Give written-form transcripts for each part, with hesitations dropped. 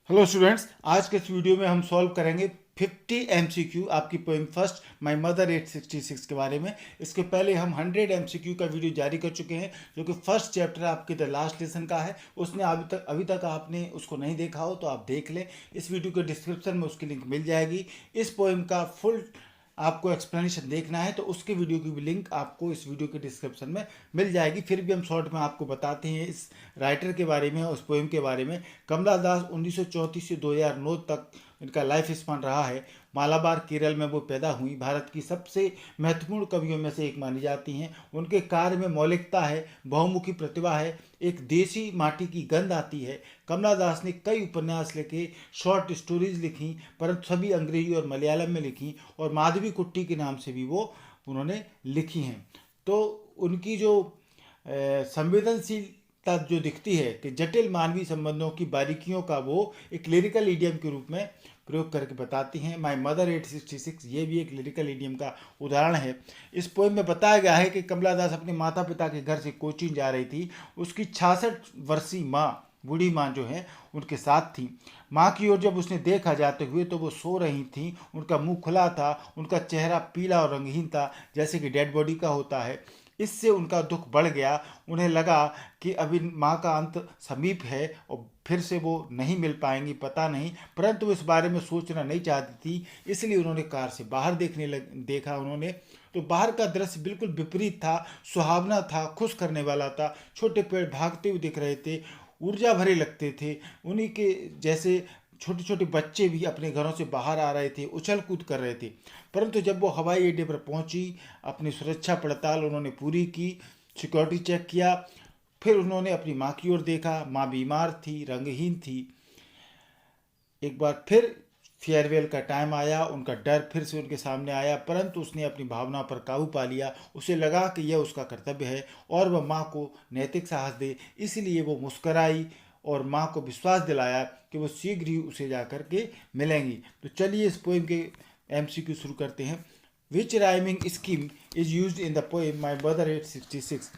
Hello students, आज के इस वीडियो में हम सॉल्व करेंगे 50 एमसीक्यू आपकी पोएम फर्स्ट माय मदर 866 के बारे में। इसके पहले हम 100 एमसीक्यू का वीडियो जारी कर चुके हैं, जो कि फर्स्ट चैप्टर आपके द लास्ट लेसन का है। उसने अभी तक आपने उसको नहीं देखा हो तो आप देख लें। इस वीडियो के डिस्क्रिप्शन में उसकी लिंक मिल जाएगी। इस पोएम का फुल आपको एक्सप्लेनेशन देखना है तो उसके वीडियो की भी लिंक आपको इस वीडियो के डिस्क्रिप्शन में मिल जाएगी। फिर भी हम शॉर्ट में आपको बताते हैं इस राइटर के बारे में, उस पोएम के बारे में। कमला दास 1934 से 2009 तक इनका लाइफ स्पान रहा है। मालाबार केरल में वो पैदा हुई। भारत की सबसे महत्वपूर्ण कवियों में से एक मानी जाती हैं। उनके कार्य में मौलिकता है, बहुमुखी प्रतिभा है, एक देसी माटी की गंध आती है। कमला दास ने कई उपन्यास लिखे, शॉर्ट स्टोरीज लिखी, परंतु सभी अंग्रेजी और मलयालम में लिखी, और माधवी कुट्टी के नाम से भी वो उन्होंने लिखी हैं। तो उनकी जो संवेदनशीलता जो दिखती है कि जटिल मानवीय संबंधों की बारीकियों का वो एक लिरिकल ईडियम के रूप में प्रयोग करके बताती हैं। माय मदर 866 ये भी एक लिरिकल ईडियम का उदाहरण है। इस पोएम में बताया गया है कि कमला दास अपने माता पिता के घर से कोचीन जा रही थी। उसकी 66 वर्षीय माँ, बूढ़ी माँ जो है, उनके साथ थी। माँ की ओर जब उसने देखा जाते हुए तो वो सो रही थी। उनका मुंह खुला था, उनका चेहरा पीला और रंगहीन था, जैसे कि डेड बॉडी का होता है। इससे उनका दुख बढ़ गया। उन्हें लगा कि अभी माँ का अंत समीप है और फिर से वो नहीं मिल पाएंगी, पता नहीं, परंतु वो इस बारे में सोचना नहीं चाहती थी। इसलिए उन्होंने कार से बाहर देखा उन्होंने। तो बाहर का दृश्य बिल्कुल विपरीत था, सुहावना था, खुश करने वाला था। छोटे पेड़ भागते हुए दिख रहे थे, ऊर्जा भरे लगते थे। उन्हीं के जैसे छोटे छोटे बच्चे भी अपने घरों से बाहर आ रहे थे, उछल कूद कर रहे थे। परंतु जब वो हवाई अड्डे पर पहुंची, अपनी सुरक्षा पड़ताल उन्होंने पूरी की, सिक्योरिटी चेक किया, फिर उन्होंने अपनी माँ की ओर देखा। माँ बीमार थी, रंगहीन थी। एक बार फिर फेयरवेल का टाइम आया। उनका डर फिर से उनके सामने आया, परंतु उसने अपनी भावना पर काबू पा लिया। उसे लगा कि यह उसका कर्तव्य है और वह माँ को नैतिक साहस दे, इसलिए वो मुस्कराई और माँ को विश्वास दिलाया कि वो शीघ्र ही उसे जा कर के मिलेंगी। तो चलिए इस पोएम के एमसीक्यू शुरू करते हैं। Which rhyming scheme is used in the poem my mother 866?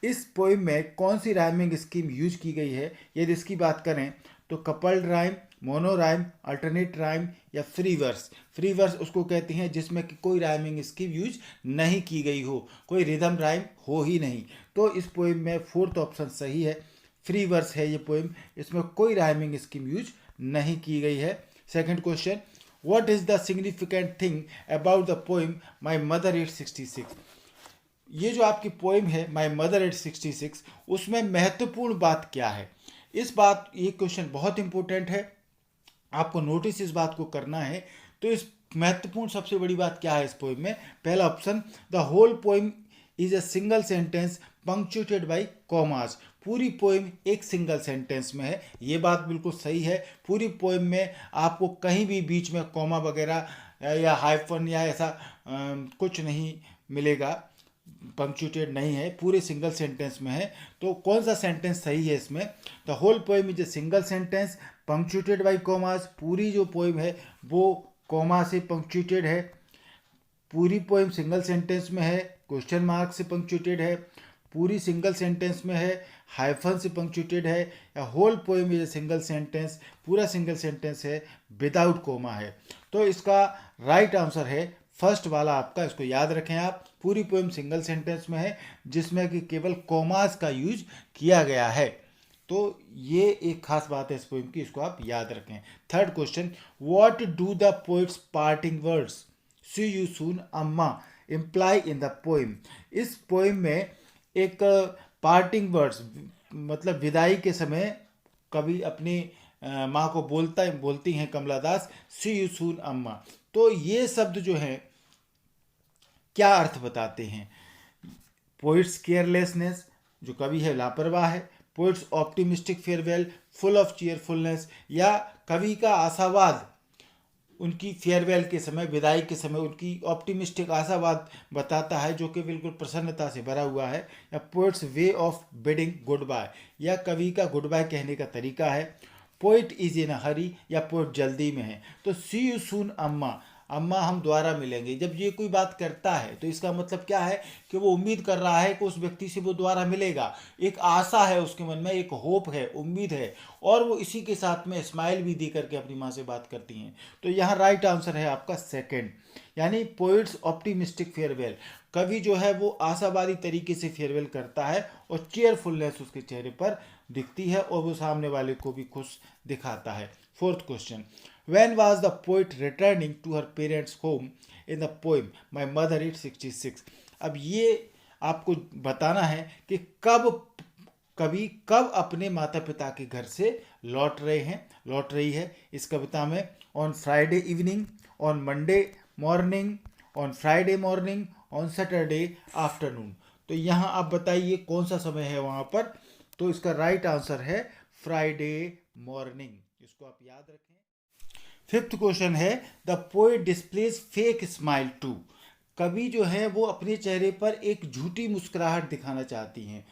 इस पोएम में कौन सी राइमिंग स्कीम यूज की गई है? यदि इसकी बात करें तो coupled rhyme, mono rhyme, alternate rhyme या फ्री वर्स। फ्री वर्स उसको कहते हैं जिसमें कि कोई राइमिंग स्कीम यूज नहीं की गई हो, कोई रिदम राइम हो ही नहीं। तो इस पोएम में फोर्थ ऑप्शन सही है, फ्री वर्स है ये पोएम। इसमें कोई राइमिंग स्कीम यूज नहीं की गई है। Second question, what is the significant thing about the poem my mother 866? ये जो आपकी पोएम है माय मदर 866, उसमें महत्वपूर्ण बात क्या है? ये क्वेश्चन बहुत इंपॉर्टेंट है, आपको नोटिस इस बात को करना है। तो इस महत्वपूर्ण सबसे बड़ी बात क्या है इस पोएम में? पहला option, the whole poem is a single sentence punctuated by commas. पूरी पोएम एक सिंगल सेंटेंस में है, ये बात बिल्कुल सही है। पूरी पोएम में आपको कहीं भी बीच में कॉमा वगैरह या हाइफन या ऐसा कुछ नहीं मिलेगा, पंक्चुएटेड नहीं है, पूरे सिंगल सेंटेंस में है। तो कौन सा सेंटेंस सही है इसमें? The whole poem is a single sentence punctuated by commas. पूरी जो पोएम है वो कॉमा से पंक्चुएटेड है। पूरी पोएम सिंगल सेंटेंस में है, क्वेश्चन मार्क से पंक्चुएटेड है। पूरी सिंगल सेंटेंस में है, हाइफन से पंक्चुएटेड है। या whole poem is a single sentence, पूरा सिंगल सेंटेंस है, विदाउट कोमा है। तो इसका राइट आंसर है फर्स्ट वाला आपका। इसको याद रखें आप। पूरी पोएम सिंगल सेंटेंस में है जिसमें कि केवल कॉमास का यूज किया गया है। तो ये एक खास बात है इस पोएम की, इसको आप याद रखें। Third question, what do the poet's parting words see you soon Amma imply in the poem? इस पोएम में एक पार्टिंग वर्ड्स मतलब विदाई के समय कवि अपनी माँ को बोलती हैं कमला दास, सी यू सून अम्मा। तो ये शब्द जो है क्या अर्थ बताते हैं? पोइट्स केयरलेसनेस, जो कवि है लापरवाह है। Poets optimistic farewell, full of cheerfulness, या कवि का आशावाद उनकी फेयरवेल के समय, विदाई के समय उनकी ऑप्टिमिस्टिक आशावाद बताता है जो कि बिल्कुल प्रसन्नता से भरा हुआ है। या poet's way of bidding goodbye, या कवि का गुड बाय कहने का तरीका है। पोइट इज इन अ हरी, या पोइट जल्दी में है। तो सी यू सून अम्मा, अम्मा हम दोबारा मिलेंगे। जब ये कोई बात करता है तो इसका मतलब क्या है कि वो उम्मीद कर रहा है कि उस व्यक्ति से वो दोबारा मिलेगा, एक आशा है उसके मन में, एक होप है, उम्मीद है, और वो इसी के साथ में स्माइल भी दे करके अपनी माँ से बात करती हैं। तो यहाँ राइट आंसर है आपका सेकंड, यानी पोइट्स ऑप्टिमिस्टिक फेयरवेल। कवि जो है वो आशावादी तरीके से फेयरवेल करता है और चेयरफुलनेस उसके चेहरे पर दिखती है और वो सामने वाले को भी खुश दिखाता है। Fourth question, when was the poet returning to her parents home in the poem my mother at 66। अब ये आपको बताना है कि कवि कब अपने माता पिता के घर से लौट रही है इस कविता में। On Friday evening, on Monday morning, on Friday morning, on Saturday afternoon. तो यहाँ आप बताइए कौन सा समय है वहाँ पर। तो इसका राइट आंसर है फ्राइडे मॉर्निंग, इसको आप याद रखें। फिफ्थ क्वेश्चन है, the poet displays fake smile to. कवि जो है वो अपने चेहरे पर एक झूठी मुस्कुराहट दिखाना चाहती हैं।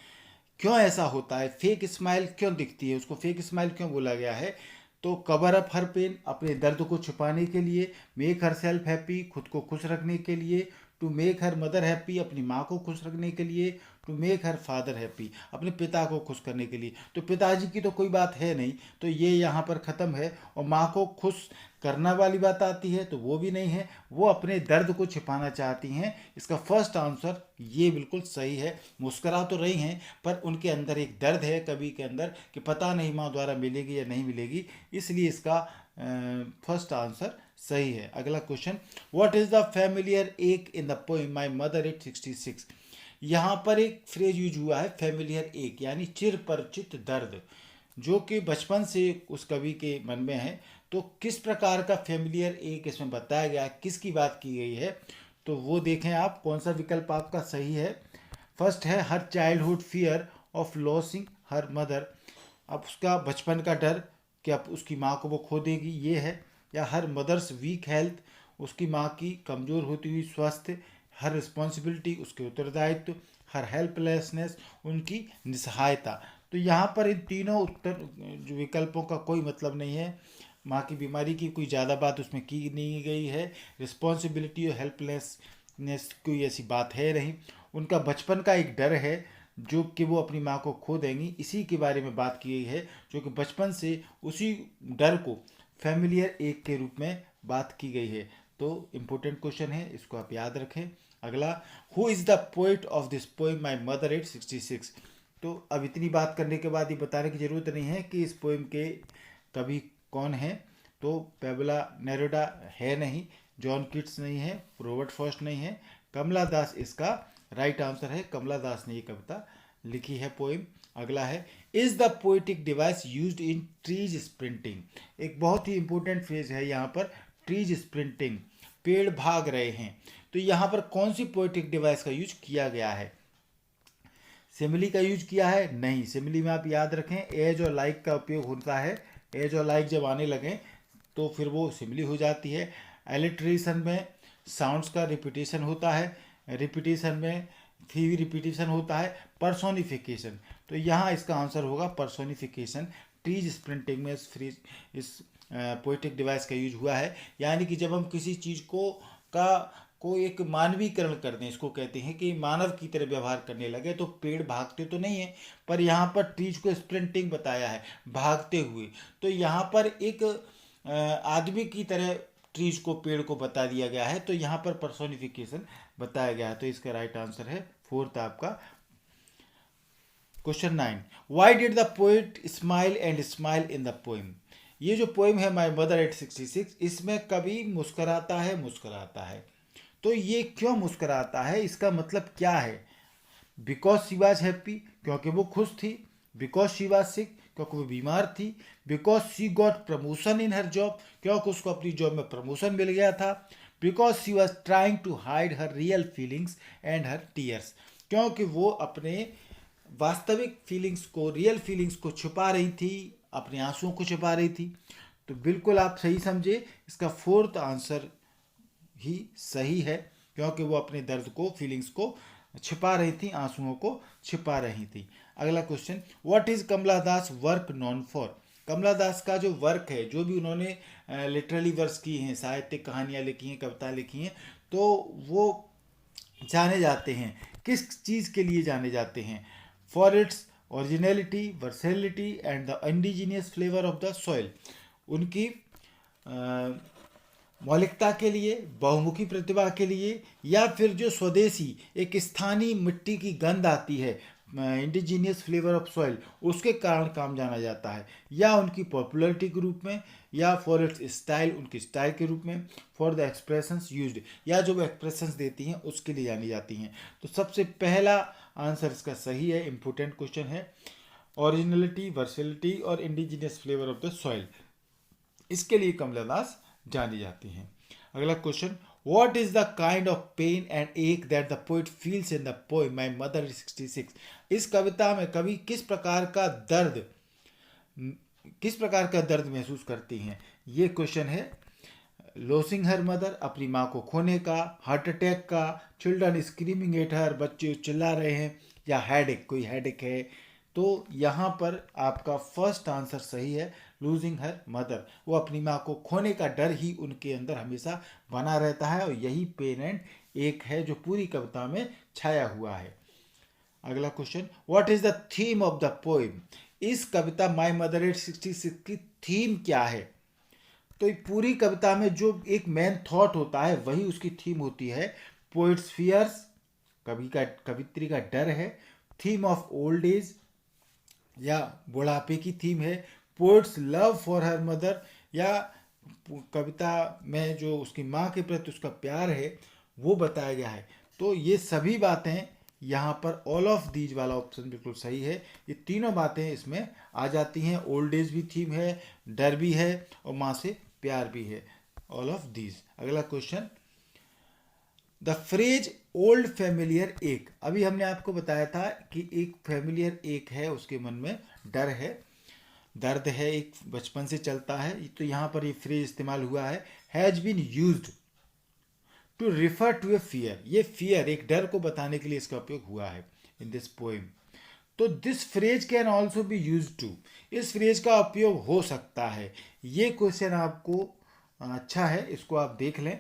क्यों ऐसा होता है, फेक स्माइल क्यों दिखती है, उसको फेक स्माइल क्यों बोला गया है? तो कवर अप हर पेन, अपने दर्द को छुपाने के लिए। मेक हर सेल्फ हैप्पी, खुद को खुश रखने के लिए। To make her mother happy, अपनी माँ को खुश रखने के लिए। To make her father happy, अपने पिता को खुश करने के लिए। तो पिताजी की तो कोई बात है नहीं, तो ये यहाँ पर ख़त्म है। और माँ को खुश करना वाली बात आती है तो वो भी नहीं है, वो अपने दर्द को छिपाना चाहती हैं। इसका फर्स्ट आंसर ये बिल्कुल सही है। मुस्करा तो रही हैं पर उनके अंदर एक दर्द है कवि के अंदर कि पता नहीं माँ द्वारा मिलेगी या नहीं मिलेगी, इसलिए इसका फर्स्ट आंसर सही है। अगला question, what is the familiar ache in the poem my mother at 66। यहाँ पर एक फ्रेज यूज हुआ है फैमिलियर एक, यानी चिर परिचित दर्द, जो कि बचपन से उस कवि के मन में है। तो किस प्रकार का फैमिलियर एक इसमें बताया गया है, किसकी बात की गई है, तो वो देखें आप कौन सा विकल्प आपका सही है। फर्स्ट है her childhood fear of losing her mother. अब उसका बचपन का डर कि अब उसकी माँ को वो खो देगी, ये है। या हर मदर्स वीक हेल्थ, उसकी माँ की कमज़ोर होती हुई स्वास्थ्य। हर रिस्पॉन्सिबिलिटी, उसके उत्तरदायित्व। हर हेल्पलेसनेस, उनकी निसहायता। तो यहाँ पर इन तीनों उत्तर जो विकल्पों का कोई मतलब नहीं है। माँ की बीमारी की कोई ज़्यादा बात उसमें की नहीं गई है। रिस्पॉन्सिबिलिटी और हेल्पलेसनेस कोई ऐसी बात है नहीं। उनका बचपन का एक डर है जो कि वो अपनी माँ को खो देंगी, इसी के बारे में बात की गई है, जो कि बचपन से उसी डर को फैमिलियर एक के रूप में बात की गई है। तो इम्पोर्टेंट क्वेश्चन है, इसको आप याद रखें। अगला, who is the poet of this poem my mother at 66। तो अब इतनी बात करने के बाद ये बताने की ज़रूरत नहीं है कि इस पोएम के कवि कौन है। तो पैबला नेरुडा है नहीं, जॉन किट्स नहीं है, रॉबर्ट फ्रॉस्ट नहीं है, कमला दास इसका राइट आंसर है। कमला दास ने ये कविता लिखी है, पोएम। अगला है, is the poetic device used in trees sprinting. एक बहुत ही इंपॉर्टेंट फ्रेज है यहाँ पर, ट्रीज स्प्रिंटिंग, पेड़ भाग रहे हैं। तो यहाँ पर कौन सी पोएटिक डिवाइस का यूज किया गया है? सिमिली का यूज किया है? नहीं। सिमिली में आप याद रखें एज और लाइक का उपयोग होता है। एज और लाइक जब आने लगें तो फिर वो सिमिली हो जाती है। एलिट्रेशन में साउंड्स का रिपीटेशन होता है, रिपीटेशन में फिर रिपीटेशन होता है। पर्सोनिफिकेशन, तो यहाँ इसका आंसर होगा पर्सोनिफिकेशन। ट्रीज स्प्रिंटिंग में इस पोएटिक डिवाइस का यूज हुआ है। यानी कि जब हम किसी चीज़ को एक मानवीकरण कर दें, इसको कहते हैं कि मानव की तरह व्यवहार करने लगे, तो पेड़ भागते तो नहीं है, पर यहाँ पर ट्रीज को स्प्रिंटिंग बताया है, भागते हुए। तो यहाँ पर एक आदमी की तरह ट्रीज को, पेड़ को बता दिया गया है, तो यहाँ पर पर्सोनिफिकेशन बताया गया है। तो इसका राइट आंसर है फोर्थ आपका। Question 9, why did the poet smile and smile in the poem. ये जो पोएम है माई मदर एट 66, इसमें कवि मुस्कराता है। तो ये क्यों मुस्कराता है, इसका मतलब क्या है? बिकॉज शी वॉज हैप्पी, क्योंकि वो खुश थी। बिकॉज शी वॉज सिक, क्योंकि वो बीमार थी। Because she got promotion in her job, क्योंकि उसको अपनी जॉब में प्रमोशन मिल गया था। Because she was trying to hide her real feelings and her tears, क्योंकि वो अपने वास्तविक फीलिंग्स को, रियल फीलिंग्स को छुपा रही थी, अपने आंसुओं को छुपा रही थी। तो बिल्कुल आप सही समझे, इसका फोर्थ आंसर ही सही है, क्योंकि वो अपने दर्द को, फीलिंग्स को छिपा रही थी, आंसुओं को छिपा रही थी। अगला question, what is Kamala Das work known for. Kamala Das का जो वर्क है, जो भी उन्होंने लिटरेरी वर्क्स की हैं, साहित्यिक कहानियाँ लिखी हैं, कविता लिखी हैं, तो वो जाने जाते हैं किस चीज़ के लिए जाने जाते हैं? For its originality, versatility and the indigenous flavour of the soil. उनकी मौलिकता के लिए, बहुमुखी प्रतिभा के लिए, या फिर जो स्वदेशी एक स्थानीय मिट्टी की गंध आती है, इंडिजीनियस फ्लेवर ऑफ सॉइल, उसके कारण काम जाना जाता है, या उनकी पॉपुलैरिटी के रूप में, या फॉर इट्स स्टाइल, उनकी स्टाइल के रूप में, फॉर द एक्सप्रेशंस यूज्ड, या जो वो एक्सप्रेशंस देती हैं उसके लिए जानी जाती हैं। तो सबसे पहला आंसर इसका सही है, इम्पोर्टेंट क्वेश्चन है, ओरिजिनलिटी, वर्सेलिटी और indigenous flavour of the soil, इसके लिए कमला दास जानी जाती हैं। अगला question, what is the kind of pain and ache that the poet feels in the poem my mother is 66। इस कविता में कवि किस प्रकार का दर्द महसूस करती हैं? ये क्वेश्चन है। लॉसिंग हर मदर, अपनी माँ को खोने का, हार्ट अटैक का, चिल्ड्रन स्क्रीमिंग एट हर, बच्चे चिल्ला रहे हैं, या हेडेक, कोई हेडेक है। तो यहाँ पर आपका फर्स्ट आंसर सही है, लूजिंग हर मदर। वो अपनी माँ को खोने का डर ही उनके अंदर हमेशा बना रहता है, और यही पेन एंड एक है जो पूरी कविता में छाया हुआ है। अगला question, what is the theme of the poem. इस कविता माय मदर एट 66 की थीम क्या है? तो पूरी कविता में जो एक मेन थॉट होता है वही उसकी थीम होती है। पोइट्स फियर्स, कवित्री का डर है। थीम ऑफ ओल्ड एज, या बुढ़ापे की थीम है। Poets love for her mother, या कविता में जो उसकी माँ के प्रति उसका प्यार है वो बताया गया है। तो ये सभी बातें यहाँ पर, ऑल ऑफ दीज वाला ऑप्शन बिल्कुल सही है। ये तीनों बातें इसमें आ जाती हैं। ओल्ड एज भी थीम है, डर भी है, और माँ से प्यार भी है, ऑल ऑफ दीज। अगला question, the phrase old familiar एक। अभी हमने आपको बताया था कि एक फैमिलियर एक है, उसके मन में डर है, दर्द है, एक बचपन से चलता है। तो यहाँ पर ये फ्रेज इस्तेमाल हुआ है, has been used to refer to a fear. ये फियर, एक डर को बताने के लिए इसका उपयोग हुआ है इन दिस पोएम। तो this phrase can also be use to, इस फ्रेज का उपयोग हो सकता है। ये क्वेश्चन आपको अच्छा है, इसको आप देख लें।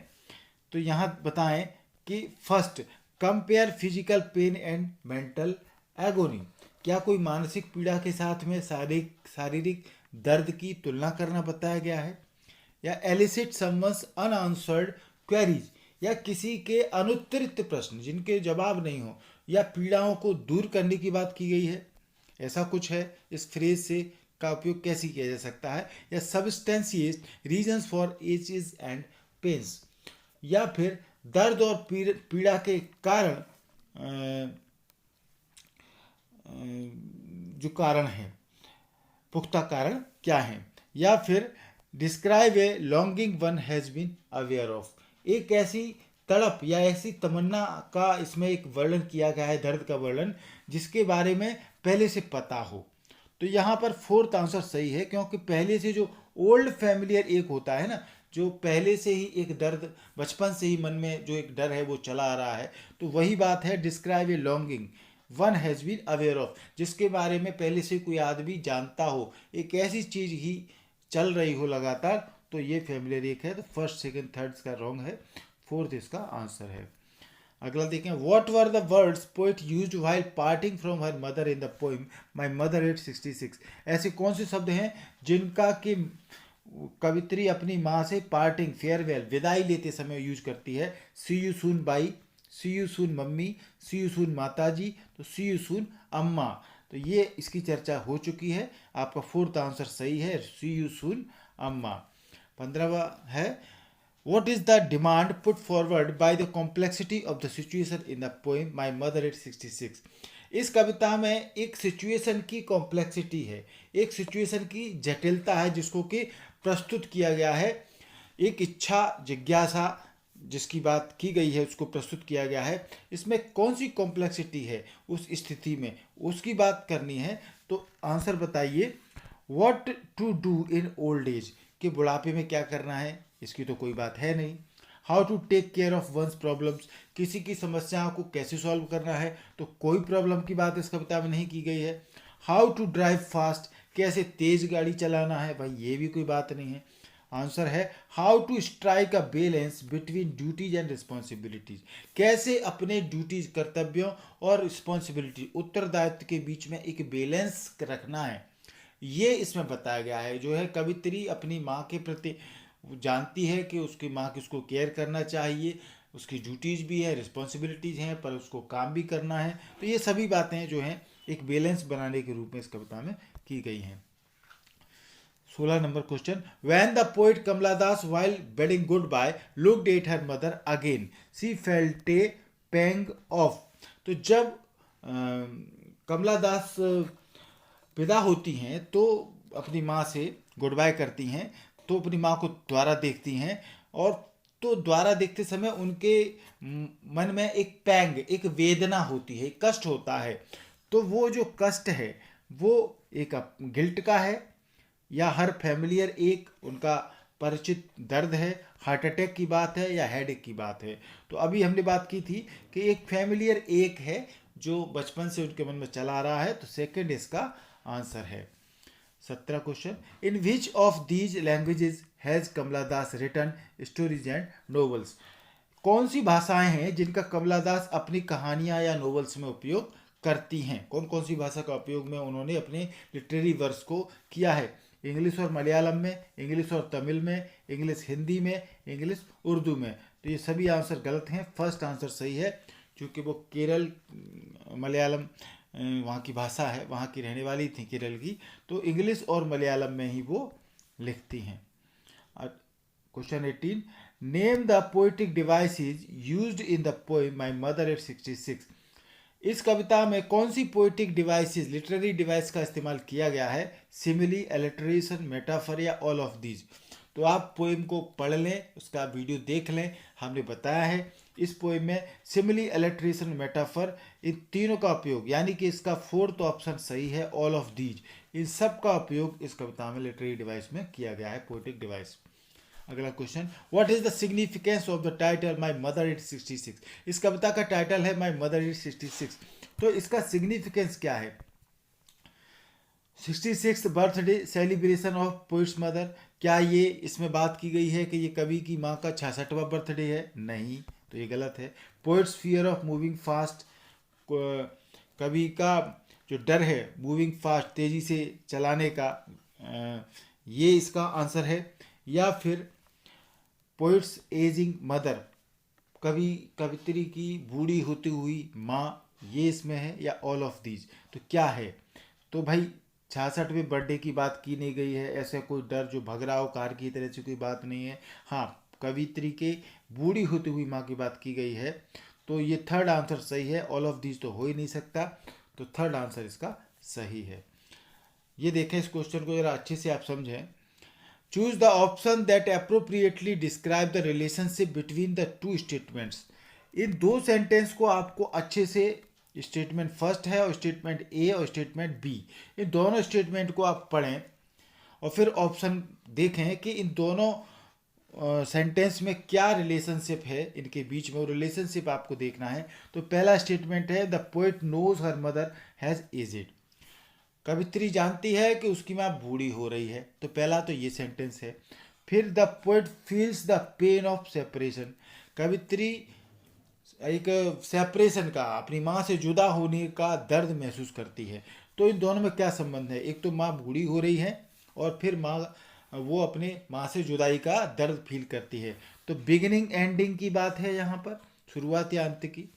तो यहाँ बताएं कि first, compare physical pain and mental agony. क्या कोई मानसिक पीड़ा के साथ में शारीरिक दर्द की तुलना करना बताया गया है? या एलिसिट समवंस अनआंसर्ड क्वेरीज, या किसी के अनुत्तरित प्रश्न जिनके जवाब नहीं हो, या पीड़ाओं को दूर करने की बात की गई है? ऐसा कुछ है। इस फ्रेज से का उपयोग कैसे किया जा सकता है? या substantiate reasons for aches and pains, या फिर दर्द और पीड़ा के कारण, जो कारण है, पुख्ता कारण क्या है? या फिर describe a longing one has been aware of, एक ऐसी तड़प या ऐसी तमन्ना का इसमें एक वर्णन किया गया है, दर्द का वर्णन, जिसके बारे में पहले से पता हो। तो यहाँ पर फोर्थ आंसर सही है, क्योंकि पहले से जो ओल्ड फैमिलियर एक होता है ना, जो पहले से ही एक दर्द, बचपन से ही मन में जो एक डर है वो चला आ रहा है, तो वही बात है describe a longing one has been aware of, जिसके बारे में पहले से कोई आदमी जानता हो, एक ऐसी चीज़ ही चल रही हो लगातार, तो ये फैमिलियर एक है। तो फर्स्ट, सेकंड, थर्ड इसका रॉन्ग है, फोर्थ इसका आंसर है। अगला देखें, what were the words poet used while parting from her mother in the poem my mother at 66। ऐसे कौन से शब्द हैं जिनका कि कवित्री अपनी माँ से पार्टिंग, फेयरवेल, विदाई लेते समय यूज करती है? See you soon bye, see you soon mummy, see you soon माता जी, तो सी यू सून अम्मा। तो ये इसकी चर्चा हो चुकी है। आपका फोर्थ आंसर सही है, सी यू सून अम्मा। 15वां है, what is the demand put forward by the complexity of the situation in the poem my mother at 66। इस कविता में एक सिचुएशन की कॉम्प्लेक्सिटी है, एक सिचुएशन की जटिलता है जिसको कि प्रस्तुत किया गया है। एक इच्छा, जिज्ञासा जिसकी बात की गई है उसको प्रस्तुत किया गया है। इसमें कौन सी कॉम्प्लेक्सिटी है उस स्थिति में, उसकी बात करनी है। तो आंसर बताइए, what to do in old age, कि बुढ़ापे में क्या करना है, इसकी तो कोई बात है नहीं। How to take care of one's problems, किसी की समस्याओं को कैसे सॉल्व करना है, तो कोई प्रॉब्लम की बात इस कविता में नहीं की गई है। हाउ टू ड्राइव फास्ट, कैसे तेज गाड़ी चलाना है, भाई ये भी कोई बात नहीं है। आंसर है how to strike a balance between duties and responsibilities, कैसे अपने ड्यूटीज कर्तव्यों और रिस्पॉन्सिबिलिटी उत्तरदायित्व के बीच में एक बैलेंस रखना है, ये इसमें बताया गया है। जो है कवित्री अपनी माँ के प्रति जानती है कि उसकी माँ की उसको केयर करना चाहिए, उसकी ड्यूटीज भी है, रिस्पॉन्सिबिलिटीज हैं, पर उसको काम भी करना है। तो ये सभी बातें जो हैं एक बैलेंस बनाने के रूप में इस कविता में की गई हैं। 16 number question, when the poet Kamala Das while bidding goodbye looked at her mother again she felt a pang of. तो जब कमला दास विदा होती हैं तो अपनी माँ से गुड बाय करती हैं, तो अपनी माँ को दोबारा देखती हैं, और तो द्वारा देखते समय उनके मन में एक पैंग, एक वेदना होती है, एक कष्ट होता है। तो वो जो कष्ट है वो एक गिल्ट का है, या हर फैमिलियर एक उनका परिचित दर्द है, हार्ट अटैक की बात है या हेडेक की बात है। तो अभी हमने बात की थी कि एक फैमिलियर एक है जो बचपन से उनके मन में चला आ रहा है, तो सेकंड इसका आंसर है। 17 question, in which of these languages has Kamala Das written stories and novels. कौन सी भाषाएं हैं जिनका कमला दास अपनी कहानियां या नोवेल्स में उपयोग करती हैं, कौन कौन सी भाषा का उपयोग में उन्होंने अपने लिटरेरी वर्क्स को किया है। इंग्लिश और मलयालम में, इंग्लिश और तमिल में, इंग्लिश हिंदी में, इंग्लिश उर्दू में। तो ये सभी आंसर गलत हैं। फर्स्ट आंसर सही है, क्योंकि वो केरल मलयालम वहाँ की भाषा है, वहाँ की रहने वाली थी केरल की, तो इंग्लिश और मलयालम में ही वो लिखती हैं। Question 18, name the poetic devices used in the poem my mother at 66। इस कविता में कौन सी पोएटिक डिवाइसेस, लिटरेरी डिवाइस का इस्तेमाल किया गया है। सिमिली, एलिट्रेशन, मेटाफर या ऑल ऑफ दीज। तो आप पोएम को पढ़ लें, उसका वीडियो देख लें, हमने बताया है इस पोएम में सिमिली, एलिट्रेशन, मेटाफर, इन तीनों का उपयोग, यानी कि इसका फोर्थ ऑप्शन सही है, ऑल ऑफ दीज, इन सब का उपयोग इस कविता में लिटरेरी डिवाइस में किया गया है, पोएटिक डिवाइस। अगला question, what is the significance of the title my mother is 66। इस कविता का टाइटल है माय मदर इज 66, तो इसका सिग्निफिकेंस क्या है। 66 birthday celebration of poets mother, क्या ये इसमें बात की गई है कि ये कवि की माँ का 66वां बर्थडे है। नहीं, तो ये गलत है। Poets fear of moving fast, कवि का जो डर है मूविंग फास्ट, तेजी से चलाने का, ये इसका आंसर है। या फिर पोइट्स एजिंग मदर, कवित्री की बूढ़ी होती हुई माँ, ये इसमें है, या ऑल ऑफ दीज। तो क्या है, तो भाई 66वें बर्थडे की बात की नहीं गई है, ऐसे कोई डर जो भग रहा हो कार की तरह से कोई बात नहीं है। हाँ, कवित्री के बूढ़ी होती हुई माँ की बात की गई है, तो ये थर्ड आंसर सही है। ऑल ऑफ दीज तो हो ही नहीं सकता, तो थर्ड आंसर इसका सही है। ये देखें, इस क्वेश्चन को जरा अच्छे से आप समझें। Choose the option that appropriately describe the relationship between the two statements. इन दो सेंटेंस को आपको अच्छे से, स्टेटमेंट फर्स्ट है और स्टेटमेंट ए और स्टेटमेंट बी, इन दोनों स्टेटमेंट को आप पढ़ें और फिर ऑप्शन देखें कि इन दोनों सेंटेंस में क्या रिलेशनशिप है, इनके बीच में वो रिलेशनशिप आपको देखना है। तो पहला स्टेटमेंट है, the poet knows her mother has aged. कवित्री जानती है कि उसकी माँ बूढ़ी हो रही है, तो पहला तो ये सेंटेंस है। फिर the poet feels the pain of separation, कवित्री एक सेपरेशन का, अपनी माँ से जुदा होने का दर्द महसूस करती है। तो इन दोनों में क्या संबंध है, एक तो माँ बूढ़ी हो रही है और फिर माँ, वो अपने माँ से जुदाई का दर्द फील करती है। तो बिगिनिंग एंडिंग की बात है यहाँ पर, शुरुआत या अंत की।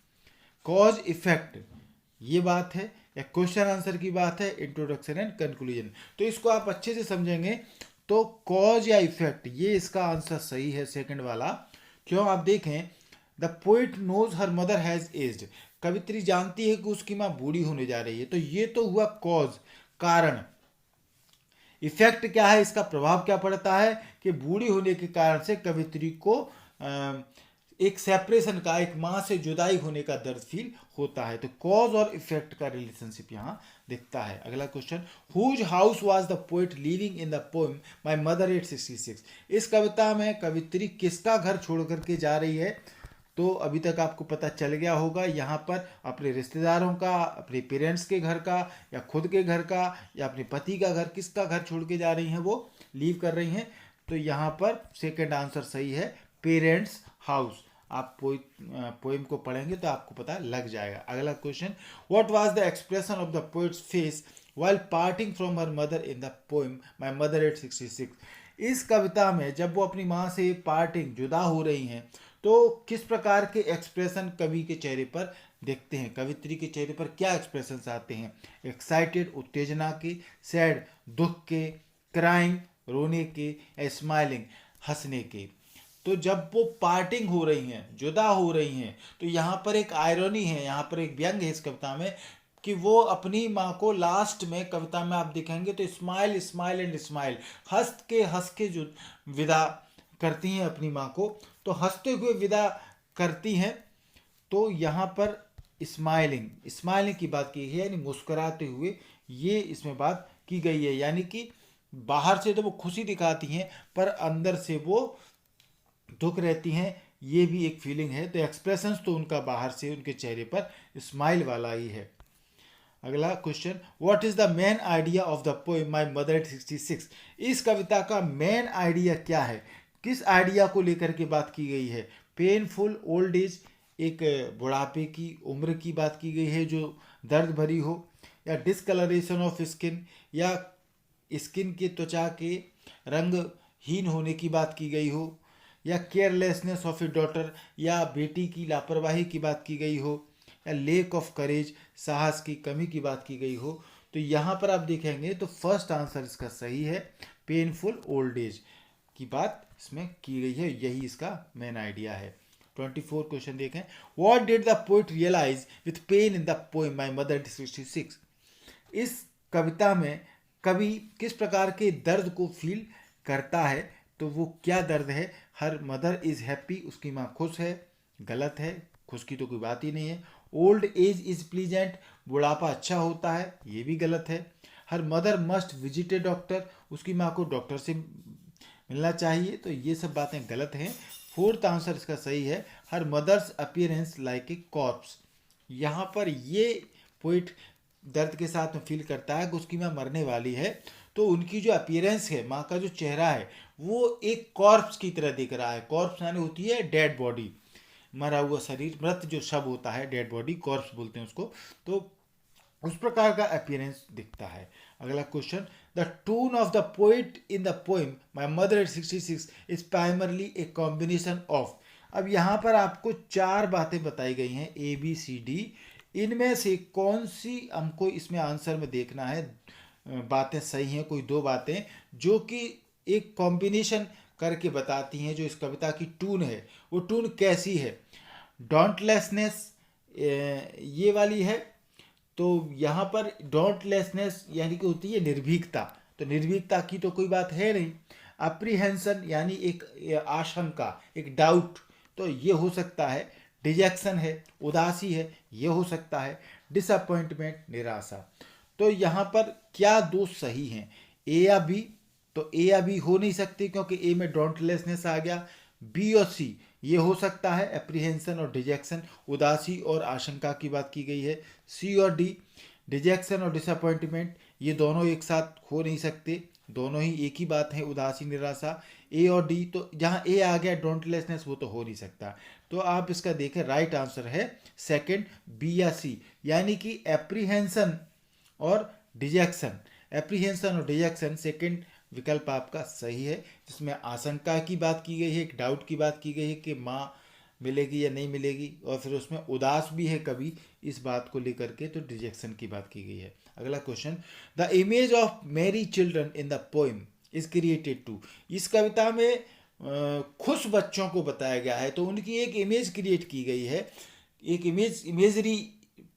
कॉज इफेक्ट ये बात है, या क्वेश्चन आंसर की बात है, इंट्रोडक्शन एंड कंक्लूजन। तो इसको आप अच्छे से समझेंगे तो कॉज या इफेक्ट, ये इसका आंसर सही है, सेकंड वाला। क्यों, आप देखें, the poet knows her mother has aged, कवित्री जानती है कि उसकी माँ बूढ़ी होने जा रही है, तो ये तो हुआ कॉज, कारण। इफेक्ट क्या है, इसका प्रभाव क्या पड़ता है कि बूढ़ी होने के कारण से कवित्री को एक सेपरेशन का, एक माँ से जुदाई होने का दर्द फील होता है। तो कॉज और इफेक्ट का रिलेशनशिप यहाँ दिखता है। अगला question, whose house was the poet living in the poem my mother at 66। इस कविता में कवित्री किसका घर छोड़ करके जा रही है, तो अभी तक आपको पता चल गया होगा यहाँ पर अपने रिश्तेदारों का, अपने पेरेंट्स के घर का, या खुद के घर का, या अपने पति का घर, किसका घर छोड़ के जा रही हैं, वो लीव कर रही हैं। तो यहाँ पर सेकंड आंसर सही है, पेरेंट्स हाउस। आप पोइम को पढ़ेंगे तो आपको पता लग जाएगा। अगला question, what was the expression of the poets face while parting from her mother in the poem My Mother at 66। इस कविता में जब वो अपनी माँ से पार्टिंग जुदा हो रही हैं तो किस प्रकार के एक्सप्रेशन कवि के चेहरे पर देखते हैं, कवित्री के चेहरे पर क्या एक्सप्रेशंस आते हैं? एक्साइटेड उत्तेजना के, सैड दुख के, क्राइंग रोने के, स्माइलिंग हंसने के। तो जब वो पार्टिंग हो रही हैं, जुदा हो रही हैं, तो यहाँ पर एक आयरनी है, यहाँ पर एक व्यंग है इस कविता में कि वो अपनी माँ को लास्ट में कविता में आप देखेंगे तो स्माइल स्माइल एंड स्माइल, हंस के जो विदा करती हैं अपनी माँ को, तो हंसते हुए विदा करती हैं। तो यहाँ पर स्माइलिंग की बात की है, यानी मुस्कुराते हुए, ये इसमें बात की गई है। यानी कि बाहर से तो वो खुशी दिखाती हैं पर अंदर से वो दुख रहती हैं, ये भी एक फीलिंग है। तो एक्सप्रेशंस तो उनका बाहर से उनके चेहरे पर स्माइल वाला ही है। अगला question, what is the main idea of the poem my mother at 66। इस कविता का मेन आइडिया क्या है, किस आइडिया को लेकर के बात की गई है? पेनफुल ओल्ड एज, एक बुढ़ापे की उम्र की बात की गई है जो दर्द भरी हो, या डिसकलरेशन ऑफ स्किन, या स्किन के त्वचा के रंगहीन होने की बात की गई हो, या केयरलेसनेस ऑफ ए डॉटर, या बेटी की लापरवाही की बात की गई हो, या लेक ऑफ करेज, साहस की कमी की बात की गई हो। तो यहाँ पर आप देखेंगे तो फर्स्ट आंसर इसका सही है, पेनफुल ओल्ड एज की बात इसमें की गई है, यही इसका मेन आइडिया है। 24 क्वेश्चन देखें, what did the poet realise with pain in the poem my mother at 66। इस कविता में कवि किस प्रकार के दर्द को फील करता है? तो वो क्या दर्द है? हर मदर इज हैप्पी, उसकी माँ खुश है, गलत है, खुश की तो कोई बात ही नहीं है। ओल्ड एज इज प्लीजेंट, बुढ़ापा अच्छा होता है, ये भी गलत है। हर मदर मस्ट विजिट ए डॉक्टर, उसकी माँ को डॉक्टर से मिलना चाहिए, तो ये सब बातें गलत हैं। फोर्थ आंसर इसका सही है, her mother's appearance like a corpse. यहाँ पर ये पोइट दर्द के साथ में फील करता है कि उसकी माँ मरने वाली है, तो उनकी जो अपीयरेंस है, माँ का जो चेहरा है, वो एक कॉर्प्स की तरह दिख रहा है। कॉर्प्स यानी होती है डेड बॉडी, मरा हुआ शरीर, मृत जो शव होता है, डेड बॉडी, कॉर्प्स बोलते हैं उसको। तो उस प्रकार का अपीयरेंस दिखता है। अगला question, the tone of the poet in the poem my mother at 66 is primarily a combination of. अब यहाँ पर आपको 4 बातें बताई गई हैं, ABCD। इनमें से कौन सी हमको इसमें आंसर में देखना है, बातें सही हैं, कोई 2 बातें जो कि एक कॉम्बिनेशन करके बताती हैं जो इस कविता की टून है, वो टून कैसी है? डॉन्टलेसनेस ये वाली है, तो यहाँ पर डॉन्टलेसनेस यानी कि होती है निर्भीकता, तो निर्भीकता की तो कोई बात है नहीं। अप्रीहेंशन यानी एक आशंका, एक डाउट, तो ये हो सकता है। डिजेक्शन है, उदासी है, ये हो सकता है। डिसअपॉइंटमेंट, निराशा। तो यहाँ पर क्या 2 सही हैं, ए या बी? तो ए या बी हो नहीं सकती क्योंकि ए में डॉन्टलेसनेस आ गया। बी और सी ये हो सकता है, एप्रीहेंशन और डिजेक्शन, उदासी और आशंका की बात की गई है। सी और डी, डिजेक्शन और डिसअपॉइंटमेंट, ये दोनों एक साथ हो नहीं सकते, दोनों ही एक ही बात है, उदासी निराशा। ए और डी, तो जहाँ ए आ गया डोंटलेसनेस, वो तो हो नहीं सकता। तो आप इसका देखें, राइट आंसर है सेकंड, बी या सी, यानी कि एप्रीहेंशन और डिजेक्शन। एप्रीहेंशन और डिजेक्शन सेकंड विकल्प आपका सही है, जिसमें आशंका की बात की गई है, एक डाउट की बात की गई है कि माँ मिलेगी या नहीं मिलेगी, और फिर उसमें उदास भी है कभी इस बात को लेकर के, तो डिजेक्शन की बात की गई है। अगला question, the image of merry children in the poem is created to. इस कविता में खुश बच्चों को बताया गया है, तो उनकी एक इमेज क्रिएट की गई है। एक इमेजरी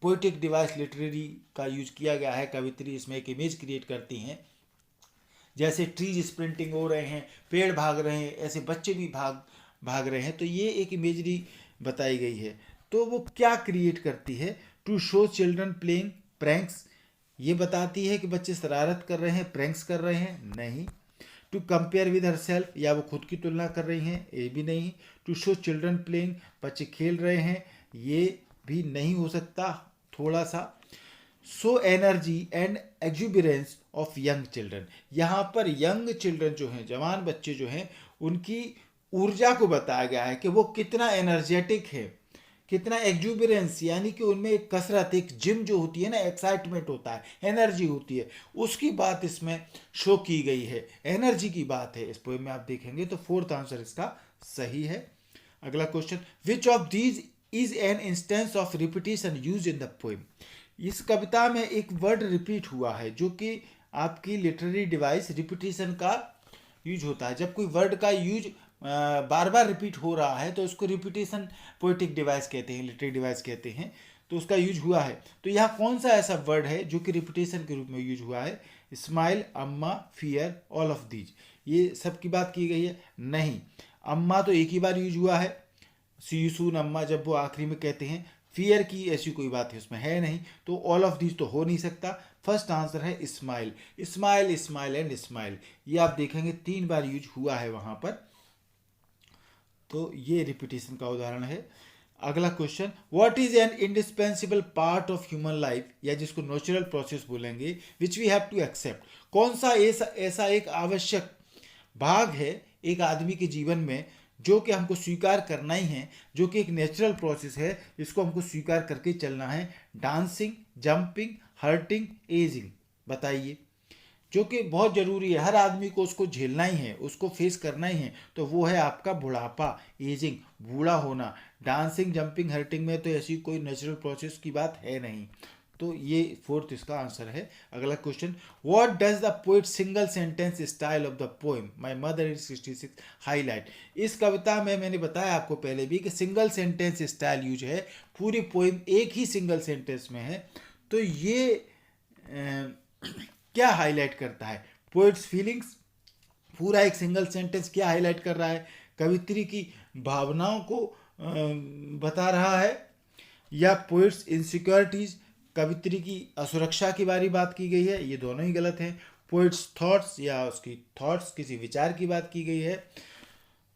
पोइटिक डिवाइस लिटरेरी का यूज किया गया है, कवित्री इसमें एक इमेज क्रिएट करती हैं, जैसे ट्रीज स्प्रिंटिंग हो रहे हैं, पेड़ भाग रहे हैं, ऐसे बच्चे भी भाग रहे हैं, तो ये एक इमेजरी बताई गई है। तो वो क्या क्रिएट करती है? To show children playing pranks, ये बताती है कि बच्चे शरारत कर रहे हैं, प्रैंक्स कर रहे हैं? नहीं। To compare with herself, या वो खुद की तुलना कर रही हैं, ये भी नहीं। टू शो चिल्ड्रन प्लेइंग, बच्चे खेल रहे हैं, ये भी नहीं हो सकता थोड़ा सा। So energy and exuberance of young children, यहाँ पर यंग चिल्ड्रन जो हैं, जवान बच्चे जो हैं, उनकी ऊर्जा को बताया गया है कि वो कितना एनर्जेटिक है, कितना एक्जुबिरेंस, यानी कि उनमें एक कसरत, एक जिम जो होती है ना, एक्साइटमेंट होता है, एनर्जी होती है, उसकी बात इसमें शो की गई है, एनर्जी की बात है इस पोएम में आप देखेंगे। तो फोर्थ आंसर इसका सही है। अगला question, which of these is an instance of repetition use in the poem. इस कविता में एक वर्ड रिपीट हुआ है, जो कि आपकी लिटरेरी डिवाइस रिपीटिशन का यूज होता है। जब कोई वर्ड का यूज बार बार रिपीट हो रहा है तो उसको रिपीटेशन पोएटिक डिवाइस कहते हैं, लिटरेरी डिवाइस कहते हैं, तो उसका यूज हुआ है। तो यहाँ कौन सा ऐसा वर्ड है जो कि रिपीटेशन के रूप में यूज हुआ है? स्माइल, अम्मा, फियर, ऑल ऑफ दीज, ये सब की बात की गई है? नहीं, अम्मा तो एक ही बार यूज हुआ है, सी यू सून अम्मा, जब वो आखिरी में कहते हैं। फियर की ऐसी कोई बात है उसमें है नहीं, तो ऑल ऑफ दीज तो हो नहीं सकता। फर्स्ट आंसर है smile, smile, smile and smile, ये आप देखेंगे 3 बार यूज हुआ है वहां पर, तो ये रिपीटेशन का उदाहरण है। अगला question, what is an indispensable part of human life, या जिसको नेचुरल प्रोसेस बोलेंगे, which we have to accept, कौन सा ऐसा एक आवश्यक भाग है एक आदमी के जीवन में जो कि हमको स्वीकार करना ही है, जो कि एक नेचुरल प्रोसेस है, इसको हमको स्वीकार करके चलना है? डांसिंग, जंपिंग, हर्टिंग, एजिंग, बताइए। जो कि बहुत जरूरी है, हर आदमी को उसको झेलना ही है, उसको फेस करना ही है, तो वो है आपका बुढ़ापा, एजिंग, बूढ़ा होना। डांसिंग, जंपिंग, हर्टिंग में तो ऐसी कोई नेचुरल प्रोसेस की बात है नहीं, तो ये फोर्थ इसका आंसर है। अगला question, what does the poet single sentence style of the poem my mother is 66 highlight. इस कविता में मैंने बताया आपको पहले भी कि सिंगल सेंटेंस स्टाइल यूज है, पूरी पोएम एक ही सिंगल सेंटेंस में है, तो ये क्या हाईलाइट करता है? पोएट्स फीलिंग्स, पूरा एक सिंगल सेंटेंस क्या हाईलाइट कर रहा है? कवित्री की भावनाओं को बता रहा है, या पोएट्स इनसिक्योरिटीज, कवित्री की असुरक्षा की बात की गई है? ये दोनों ही गलत हैं। पोएट्स थॉट्स, या उसकी थॉट्स, किसी विचार की बात की गई है।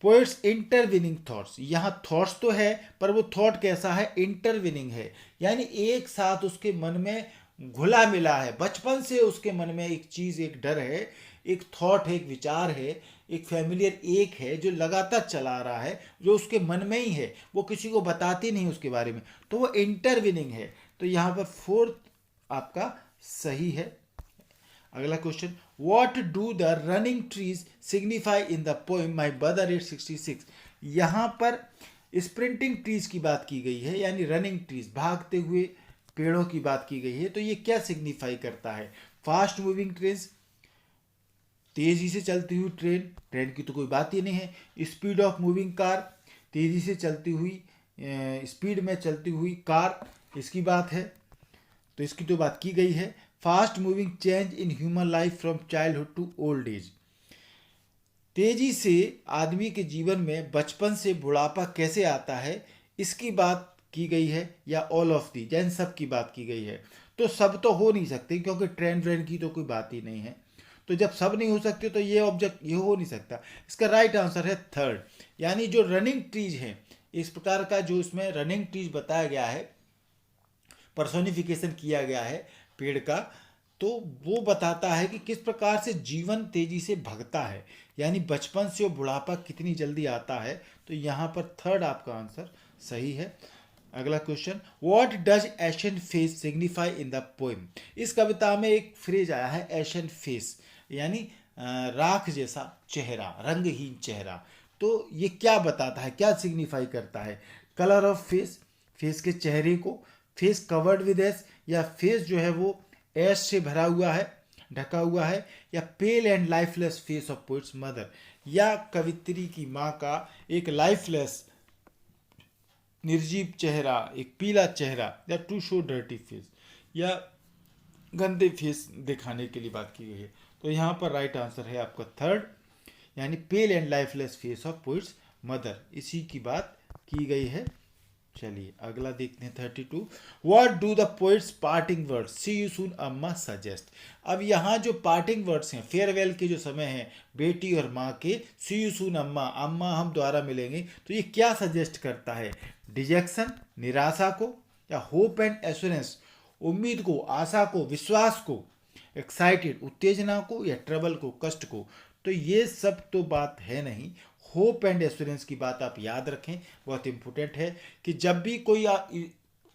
पोएट्स इंटरविनिंग थॉट्स, यहाँ थॉट्स तो है पर वो थॉट कैसा है? इंटरविनिंग है, यानी एक साथ उसके मन में घुला मिला है, बचपन से उसके मन में एक चीज, एक डर है, एक थॉट है, एक विचार है, एक फैमिलियर एक है जो लगातार चला रहा है, जो उसके मन में ही है, वो किसी को बताती नहीं उसके बारे में, तो वो इंटरविनिंग है। तो यहाँ पर फोर्थ आपका सही है। अगला question, what do the running trees signify in the poem my mother at 66। यहाँ पर स्प्रिंटिंग ट्रीज की बात की गई है, यानी रनिंग ट्रीज, भागते हुए पेड़ों की बात की गई है, तो ये क्या सिग्निफाई करता है? फास्ट मूविंग ट्रेन, तेजी से चलती हुई ट्रेन, ट्रेन की तो कोई बात ही नहीं है। स्पीड ऑफ मूविंग कार, तेजी से चलती हुई, स्पीड में चलती हुई कार, इसकी बात है, तो इसकी तो बात की गई है। Fast moving change in human life from childhood to old age, तेजी से आदमी के जीवन में बचपन से बुढ़ापा कैसे आता है, इसकी बात की गई है, या ऑल ऑफ दी, जैन सब की बात की गई है। तो सब तो हो नहीं सकते, क्योंकि ट्रेन की तो कोई बात ही नहीं है, तो जब सब नहीं हो सकते तो ये ऑब्जेक्ट ये हो नहीं सकता। इसका राइट आंसर है थर्ड, यानी जो रनिंग ट्रीज है, इस प्रकार का जो इसमें रनिंग ट्रीज बताया गया है, पर्सोनिफिकेशन किया गया है पेड़ का, तो वो बताता है कि किस प्रकार से जीवन तेजी से भगता है, यानी बचपन से बुढ़ापा कितनी जल्दी आता है, तो यहाँ पर थर्ड आपका आंसर सही है। अगला question, what does ashen face signify in the poem. इस कविता में एक फ्रेज आया है एशन फेस, यानी राख जैसा चेहरा, रंगहीन चेहरा, तो ये क्या बताता है, क्या सिग्निफाई करता है? कलर ऑफ फेस, फेस के चेहरे को, फेस कवर्ड विद एश, या फेस जो है वो ऐश से भरा हुआ है, ढका हुआ है, या pale and lifeless face of poets mother, या कवित्री की माँ का एक लाइफलेस निर्जीव चेहरा, एक पीला चेहरा, या टू शो डर्टी फेस, या गंदे फेस दिखाने के लिए बात की गई है। तो यहाँ पर राइट आंसर है आपका थर्ड, यानी pale and lifeless face of poets mother, इसी की बात की गई है। चलिए अगला देखते हैं 32। What do the poet's parting words see you soon Amma suggest. अब यहाँ जो पार्टिंग वर्ड्स हैं, फेयरवेल के जो समय हैं बेटी और माँ के, सी यू सून अम्मा, अम्मा हम दोबारा मिलेंगे, तो ये क्या सजेस्ट करता है? डिजेक्शन, निराशा को, या होप एंड एश्योरेंस, उम्मीद को, आशा को, विश्वास को, एक्साइटेड, उत्तेजना को, या ट्रबल को, कष्ट को। तो ये सब तो बात है नहीं। होप एंड एश्योरेंस की बात आप याद रखें, बहुत इंपॉर्टेंट है कि जब भी कोई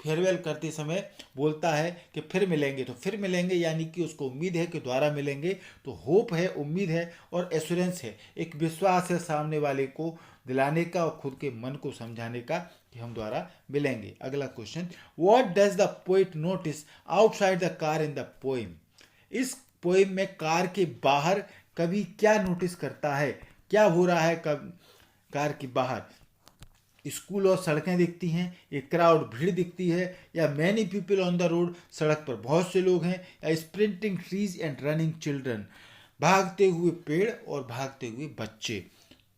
फेयरवेल करते समय बोलता है कि फिर मिलेंगे, तो फिर मिलेंगे यानी कि उसको उम्मीद है कि दोबारा मिलेंगे। तो होप है, उम्मीद है, और एश्योरेंस है, एक विश्वास है सामने वाले को दिलाने का और खुद के मन को समझाने का कि हम दोबारा मिलेंगे। अगला question, what does the poet notice outside the car in the poem. इस पोएम में कार के बाहर कवि क्या नोटिस करता है, क्या हो रहा है कार के बाहर? स्कूल और सड़कें दिखती हैं, एक क्राउड, भीड़ दिखती है, या many people on the road, सड़क पर बहुत से लोग हैं, या sprinting trees and running children, भागते हुए पेड़ और भागते हुए बच्चे।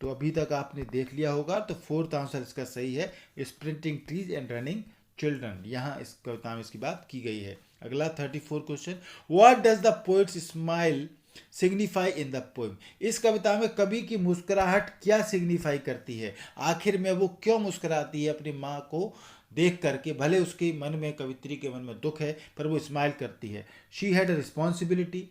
तो अभी तक आपने देख लिया होगा, तो फोर्थ आंसर इसका सही है, sprinting trees and running children. यहाँ इस कविता में इसकी बात की गई है। अगला 34 question, what does the poets smile signify in the poem. इस कविता में कवि की मुस्कुराहट क्या सिग्निफाई करती है? आखिर में वो क्यों मुस्कुराती है अपनी माँ को देख करके? भले उसके मन में, कवित्री के मन में दुख है, पर वो स्माइल करती है। शी हैड अ रिस्पॉन्सिबिलिटी,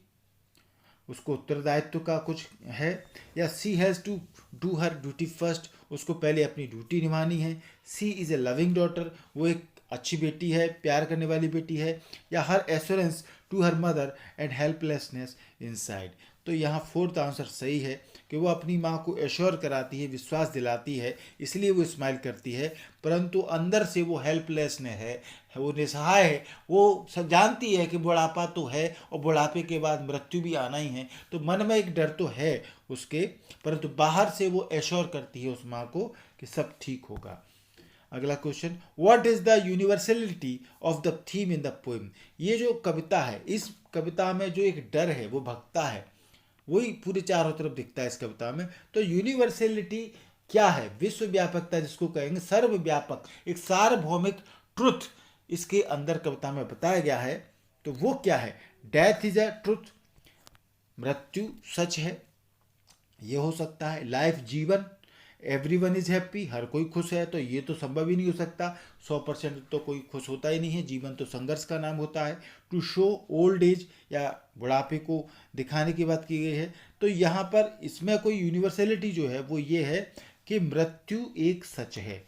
उसको उत्तरदायित्व का कुछ है, या she has to do her duty first, उसको पहले अपनी ड्यूटी निभानी है। She is a loving daughter, वो एक अच्छी बेटी है, प्यार करने वाली बेटी है, या her assurance to her mother and helplessness inside. तो यहाँ फोर्थ आंसर सही है कि वो अपनी माँ को एश्योर कराती है, विश्वास दिलाती है, इसलिए वो स्माइल करती है, परंतु अंदर से वो हेल्पलेस है, वो निसहाय है। वो सब जानती है कि बुढ़ापा तो है और बुढ़ापे के बाद मृत्यु भी आना ही है, तो मन में एक डर तो है उसके, परंतु बाहर से वो एश्योर करती है उस माँ को कि सब ठीक होगा। अगला question, what is the universality of the theme in the poem. ये जो कविता है, इस कविता में जो एक डर है वो भगता है, वही पूरे चारों तरफ दिखता है इस कविता में। तो यूनिवर्सलिटी क्या है? विश्वव्यापकता जिसको कहेंगे, सर्वव्यापक, एक सार्वभौमिक ट्रुथ इसके अंदर कविता में बताया गया है। तो वो क्या है? डेथ इज अ ट्रुथ, मृत्यु सच है, ये हो सकता है। लाइफ जीवन, एवरीवन इज हैप्पी, हर कोई खुश है, तो ये तो संभव ही नहीं हो सकता। 100% तो कोई खुश होता ही नहीं है, जीवन तो संघर्ष का नाम होता है। टू शो ओल्ड एज, या बुढ़ापे को दिखाने की बात की गई है। तो यहाँ पर इसमें कोई यूनिवर्सलिटी जो है वो ये है कि मृत्यु एक सच है,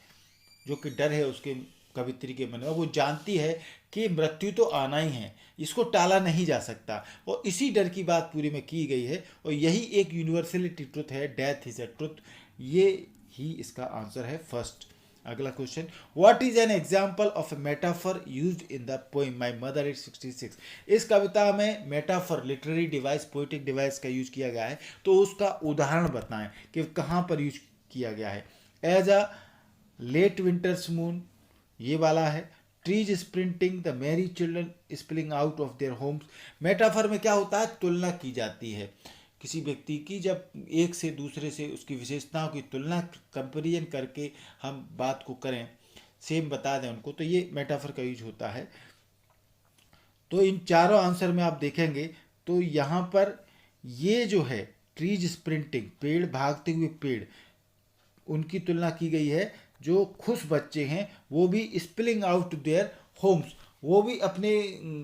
जो कि डर है उसके कवित्री के मन में। वो जानती है कि मृत्यु तो आना ही है, इसको टाला नहीं जा सकता, और इसी डर की बात पूरी में की गई है, और यही एक यूनिवर्सलिटी ट्रुथ है, डेथ इज अ ट्रुथ। ये ही इसका आंसर है फर्स्ट। अगला question, what is an example of A metaphor used in the poem my mother at 66। इस कविता में metaphor, literary device, poetic device का यूज किया गया है, तो उसका उदाहरण बताएं कि कहाँ पर यूज किया गया है। As a late winter's moon, ये वाला है। Trees sprinting, the merry children spilling out of their homes. Metaphor में क्या होता है? तुलना की जाती है किसी व्यक्ति की, जब एक से दूसरे से उसकी विशेषताओं की तुलना, कंपेरिजन करके हम बात को करें, सेम बता दें उनको, तो ये मेटाफर का यूज होता है। तो इन चारों आंसर में आप देखेंगे तो यहाँ पर ये जो है ट्रीज स्प्रिंटिंग, पेड़, भागते हुए पेड़, उनकी तुलना की गई है। जो खुश बच्चे हैं वो भी स्पिलिंग आउट देयर होम्स, वो भी अपने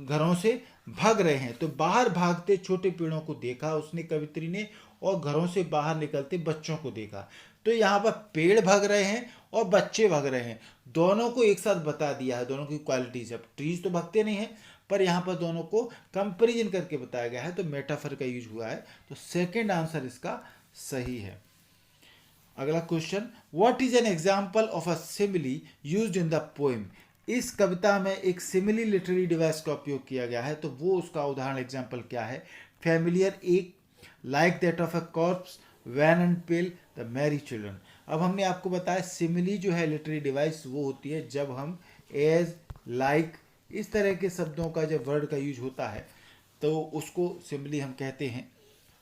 घरों से भाग रहे हैं। तो बाहर भागते छोटे पेड़ों को देखा उसने, कवित्री ने, और घरों से बाहर निकलते बच्चों को देखा। तो यहाँ पर पेड़ भाग रहे हैं और बच्चे भाग रहे हैं, दोनों को एक साथ बता दिया है, दोनों की क्वालिटीज। अब ट्रीज तो भागते नहीं हैं, पर यहाँ पर दोनों को कंपेरिजन करके बताया गया है, तो मेटाफर का यूज हुआ है। तो सेकेंड आंसर इसका सही है। अगला question, what is an example of a simile used in the poem. इस कविता में एक सिमिली लिटरेरी डिवाइस का उपयोग किया गया है, तो वो उसका उदाहरण, एग्जाम्पल क्या है? फैमिलियर, एक, like that of a corpse, wan and pale, the merry children. अब हमने आपको बताया सिमिली जो है लिटरेरी डिवाइस वो होती है जब हम एज, लाइक, इस तरह के शब्दों का जब वर्ड का यूज होता है तो उसको सिमिली हम कहते हैं।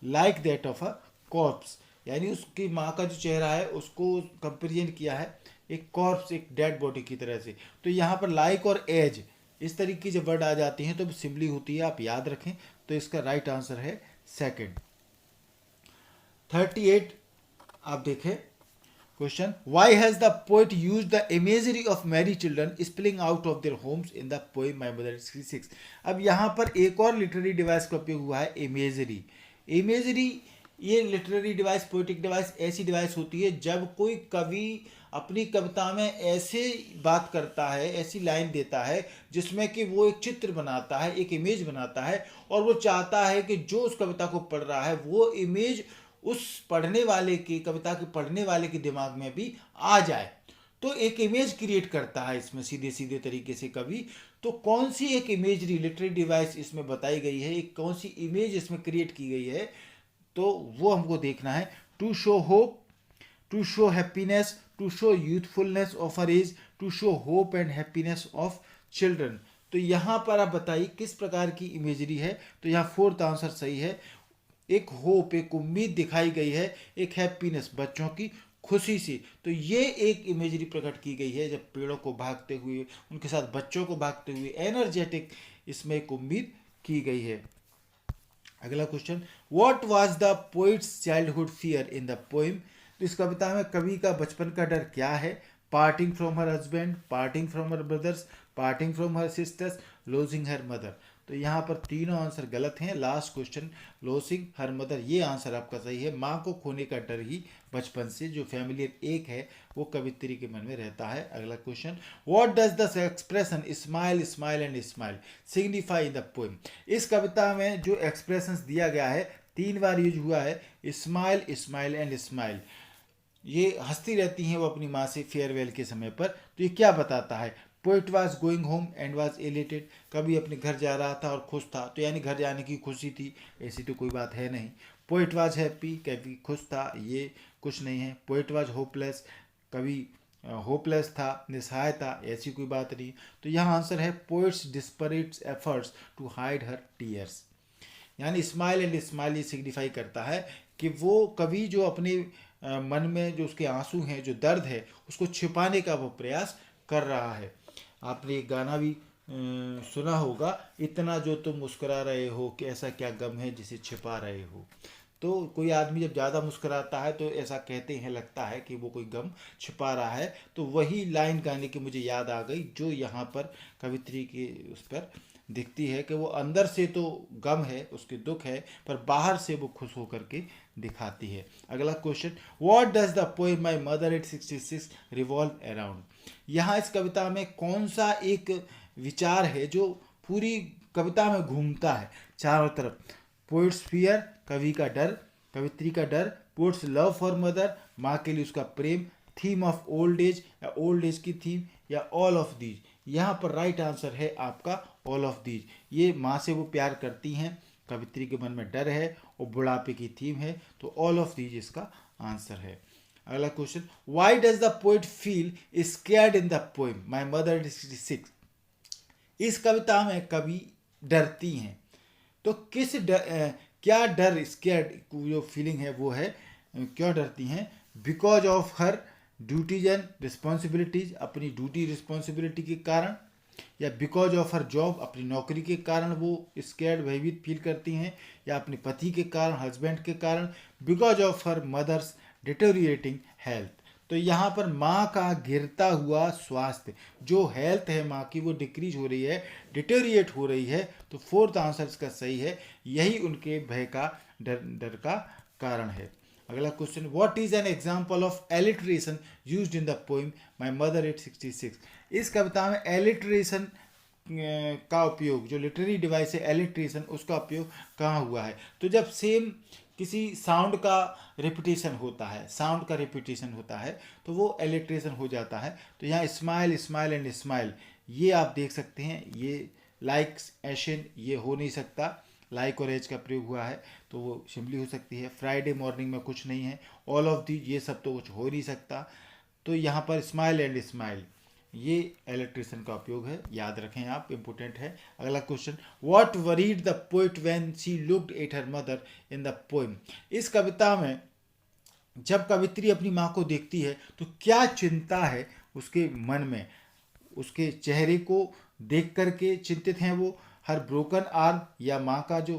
Like that of a corps, यानी उसकी माँ का जो चेहरा है उसको कंपेरिजन किया है एक कॉर्प्स, एक डेड बॉडी की तरह से। तो यहाँ पर लाइक और एज इस तरीके जब वर्ड आ जाती हैं तो सिंपली होती है, आप याद रखें। तो इसका राइट आंसर है सेकंड। 38 आप देखें question, why has the poet use the imagery of merry children spilling out of their homes in the poem my mother 66। अब यहाँ पर एक और लिटरेरी डिवाइस का उपयोग हुआ है, इमेजरी। इमेजरी ये लिटरेरी डिवाइस, पोएटिक डिवाइस ऐसी डिवाइस होती है जब कोई कवि अपनी कविता में ऐसे बात करता है, ऐसी लाइन देता है जिसमें कि वो एक चित्र बनाता है, एक इमेज बनाता है, और वो चाहता है कि जो उस कविता को पढ़ रहा है वो इमेज उस पढ़ने वाले की, कविता के पढ़ने वाले के दिमाग में भी आ जाए। तो एक इमेज क्रिएट करता है इसमें सीधे सीधे तरीके से कवि। तो कौन सी एक इमेजरी लिटरेरी डिवाइस इसमें बताई गई है, एक कौन सी इमेज इसमें क्रिएट की गई है, तो वो हमको देखना है। To show hope, to show happiness, to show youthfulness of her age, to show hope and happiness of children. तो यहाँ पर आप बताइए किस प्रकार की इमेजरी है। तो यहाँ फोर्थ आंसर सही है। एक होप, एक उम्मीद दिखाई गई है, एक हैप्पीनेस बच्चों की खुशी से। तो ये एक इमेजरी प्रकट की गई है जब पेड़ों को भागते हुए, उनके साथ बच्चों को भागते हुए, एनर्जेटिक, इसमें एक उम्मीद की गई है। अगला question, what was the poets childhood fear in the poem. तो इस कविता में कवि का बचपन का डर क्या है? Parting from her husband, parting from her brothers, parting from her sisters, losing her mother. तो यहाँ पर तीनों आंसर गलत हैं। Last question, losing her mother, ये आंसर आपका सही है। माँ को खोने का डर ही बचपन से जो फैमिलियर एक है वो कवित्री के मन में रहता है। अगला question, what does the expression smile smile and smile signify in the poem. इस कविता में जो एक्सप्रेशंस दिया गया है 3 बार यूज हुआ है, स्माइल स्माइल एंड स्माइल। ये हंसती रहती हैं वो अपनी माँ से फेयरवेल के समय पर। तो ये क्या बताता है? Poet was going home and was elated, कभी अपने घर जा रहा था और खुश था। तो यानी घर जाने की खुशी थी, ऐसी तो कोई बात है नहीं। पोइट वॉज हैप्पी, कभी खुश था, ये कुछ नहीं है। पोइट वॉज होपलेस, कभी होपलेस था, निस्सहाय था, ऐसी कोई बात नहीं। तो यहाँ आंसर है poet's desperate efforts to hide her tears. यानी स्माइल एंड स्माइल ये सिग्निफाई करता है कि वो कवि जो अपने मन में जो उसके आंसू हैं, जो दर्द है, उसको छिपाने का वो प्रयास कर रहा है। आपने एक गाना भी सुना होगा, इतना जो तुम मुस्कुरा रहे हो कि ऐसा क्या गम है जिसे छिपा रहे हो। तो कोई आदमी जब ज़्यादा मुस्कुराता है तो ऐसा कहते हैं, लगता है कि वो कोई गम छिपा रहा है। तो वही लाइन गाने की मुझे याद आ गई जो यहाँ पर कवित्री के उस पर दिखती है कि वो अंदर से तो गम है, उसके दुख है, पर बाहर से वो खुश होकर के दिखाती है। अगला question, what does the poem my mother at 66 revolve around. यहाँ इस कविता में कौन सा एक विचार है जो पूरी कविता में घूमता है चारों तरफ? पोइट्स फियर, कवि का डर, कवित्री का डर, पोइट्स लव फॉर मदर, माँ के लिए उसका प्रेम, थीम ऑफ ओल्ड एज या ओल्ड एज की थीम, या ऑल ऑफ दीज। यहाँ पर राइट आंसर है आपका ऑल ऑफ दीज। ये माँ से वो प्यार करती हैं, कवित्री के मन में डर है और बुढ़ापे की थीम है, तो ऑल ऑफ दीज इसका आंसर है। अगला question, why does the poet feel scared in the poem my mother 66। इस कविता में कवि डरती हैं, तो किस क्या डर, स्कैर्ड जो फीलिंग है वो है, क्यों डरती हैं? Because of her duties and responsibilities, अपनी ड्यूटी रिस्पॉन्सिबिलिटी के कारण, या बिकॉज ऑफ हर जॉब, अपनी नौकरी के कारण वो स्कैर्ड भयभीत फील करती हैं, या अपने पति के कारण, हस्बैंड के कारण, because of her mother's deteriorating health. तो यहाँ पर माँ का गिरता हुआ स्वास्थ्य, जो हेल्थ है माँ की वो डिक्रीज हो रही है, डिटेरिएट हो रही है। तो फोर्थ आंसर इसका सही है, यही उनके भय का, डर का कारण है। अगला question, what is an example of alliteration used in the poem my mother at 66। इस कविता में एलिट्रेशन का उपयोग, जो लिटरेरी डिवाइस है एलिट्रेशन, उसका उपयोग कहाँ हुआ है? तो जब सेम किसी साउंड का रिपीटेशन होता है, साउंड का रिपीटेशन होता है तो वो एलिट्रेशन हो जाता है। तो यहाँ स्माइल स्माइल एंड स्माइल, ये आप देख सकते हैं, ये लाइक एशन ये हो नहीं सकता, लाइक और एज का प्रयोग हुआ है तो वो सिंपली हो सकती है। फ्राइडे मॉर्निंग में कुछ नहीं है, ऑल ऑफ दी, ये सब तो कुछ हो नहीं सकता। तो यहाँ पर स्माइल एंड स्माइल ये इलेक्ट्रिशियन का उपयोग है, याद रखें आप, इंपोर्टेंट है। अगला question, what worried the poet when she looked at her mother in the poem. इस कविता में जब कवित्री अपनी माँ को देखती है तो क्या चिंता है उसके मन में, उसके चेहरे को देख करके चिंतित हैं वो, हर ब्रोकन आर्म या माँ का जो